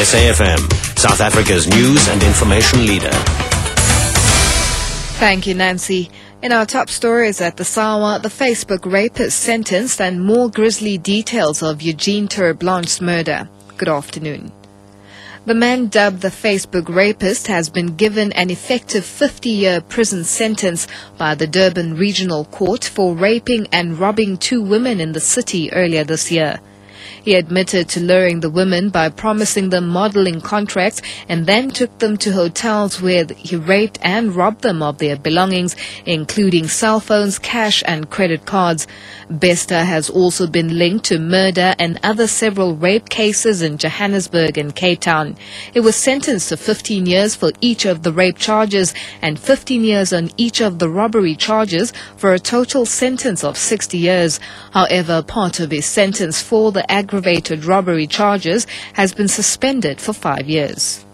SAFM, South Africa's news and information leader. Thank you, Nancy. In our top stories at the Sawa, the Facebook rapist sentenced and more grisly details of Eugene Terblanche's murder. Good afternoon. The man dubbed the Facebook rapist has been given an effective 50-year prison sentence by the Durban Regional Court for raping and robbing 2 women in the city earlier this year. He admitted to luring the women by promising them modeling contracts and then took them to hotels where he raped and robbed them of their belongings, including cell phones, cash and credit cards. Bester has also been linked to murder and other several rape cases in Johannesburg and Cape Town. He was sentenced to 15 years for each of the rape charges and 15 years on each of the robbery charges for a total sentence of 60 years. However, part of his sentence for the aggravated robbery charges has been suspended for 5 years.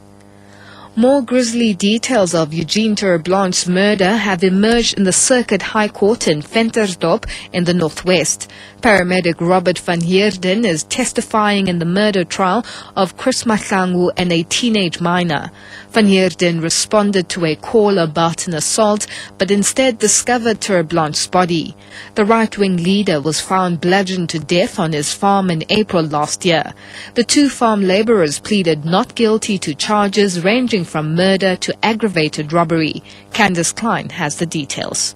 More grisly details of Eugene Terblanche's murder have emerged in the Circuit High Court in Ventersdorp in the northwest. Paramedic Robert van Heerden is testifying in the murder trial of Chris Mahlangu and a teenage minor. Van Heerden responded to a call about an assault, but instead discovered Terblanche's body. The right-wing leader was found bludgeoned to death on his farm in April last year. The 2 farm laborers pleaded not guilty to charges ranging from murder to aggravated robbery. Candice Klein has the details.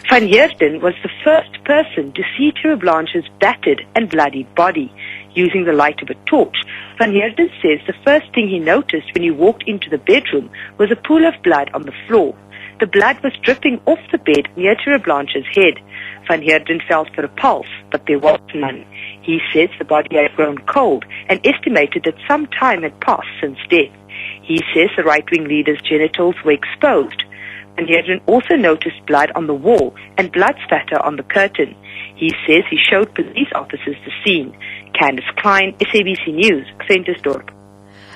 Van Heerden was the first person to see Terblanche's battered and bloody body. Using the light of a torch, Van Heerden says the first thing he noticed when he walked into the bedroom was a pool of blood on the floor. The blood was dripping off the bed near Terblanche's head. Van Heerden felt for a pulse, but there was none. He says the body had grown cold and estimated that some time had passed since death. He says the right-wing leader's genitals were exposed. Van Heerden also noticed blood on the wall and blood spatter on the curtain. He says he showed police officers the scene. Candice Klein, SABC News, Ventersdorp.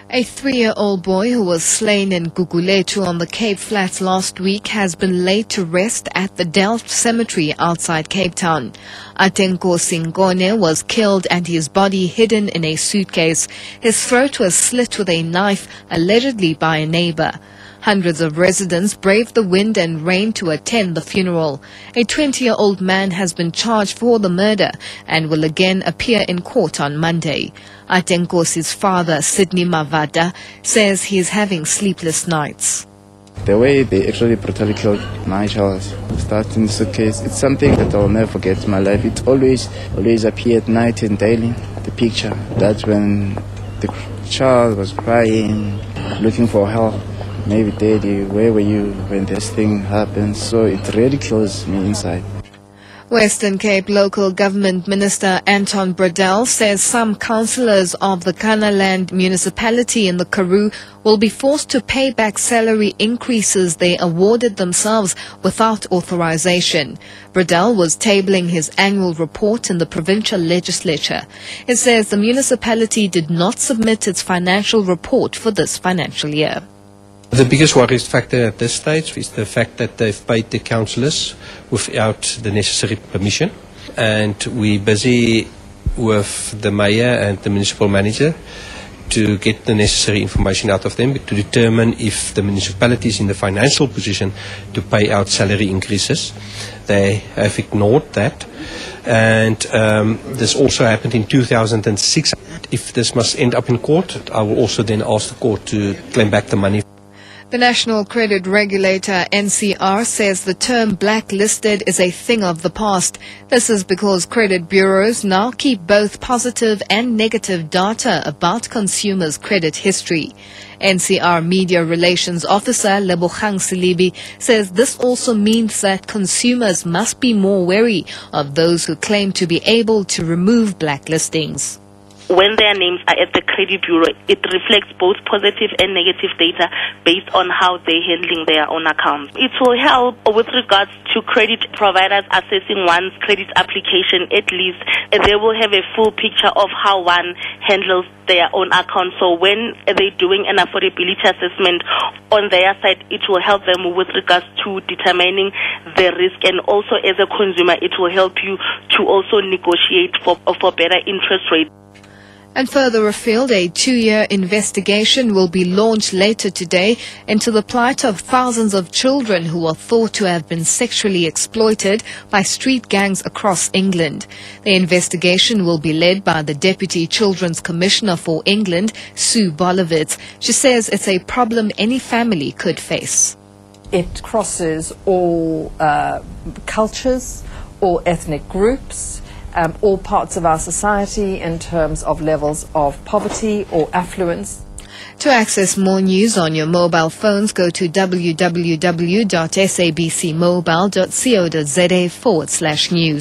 A 3-year-old boy who was slain in Gugulethu on the Cape Flats last week has been laid to rest at the Delft Cemetery outside Cape Town. Atenko Singone was killed and his body hidden in a suitcase. His throat was slit with a knife, allegedly by a neighbor. Hundreds of residents braved the wind and rain to attend the funeral. A 20-year-old man has been charged for the murder and will again appear in court on Monday. Atenkosi's father, Sidney Mavada, says he is having sleepless nights. The way they actually brutally killed my child, starting the suitcase, it's something that I'll never forget in my life. It always appeared night and daily, the picture. That's when the child was crying, looking for help. Maybe, Daddy, where were you when this thing happened? So it really kills me inside. Western Cape Local Government Minister Anton Bradell says some councillors of the Kanaland municipality in the Karoo will be forced to pay back salary increases they awarded themselves without authorization. Bradell was tabling his annual report in the provincial legislature. It says the municipality did not submit its financial report for this financial year. The biggest worry factor at this stage is the fact that they've paid the councillors without the necessary permission, and we're busy with the mayor and the municipal manager to get the necessary information out of them to determine if the municipality is in the financial position to pay out salary increases. They have ignored that, and this also happened in 2006. If this must end up in court, I will also then ask the court to claim back the money. The National Credit Regulator, NCR, says the term blacklisted is a thing of the past. This is because credit bureaus now keep both positive and negative data about consumers' credit history. NCR Media Relations Officer Lebogang Silibi says this also means that consumers must be more wary of those who claim to be able to remove blacklistings. When their names are at the credit bureau, it reflects both positive and negative data based on how they're handling their own accounts. It will help with regards to credit providers assessing one's credit application. At least they will have a full picture of how one handles their own account. So when they're doing an affordability assessment on their side, it will help them with regards to determining the risk, and also as a consumer, it will help you to also negotiate for better interest rates. And further afield, a 2-year investigation will be launched later today into the plight of thousands of children who are thought to have been sexually exploited by street gangs across England. The investigation will be led by the Deputy Children's Commissioner for England, Sue Bolowitz. She says it's a problem any family could face. It crosses all cultures, all ethnic groups, all parts of our society in terms of levels of poverty or affluence. To access more news on your mobile phones, go to www.sabcmobile.co.za/news.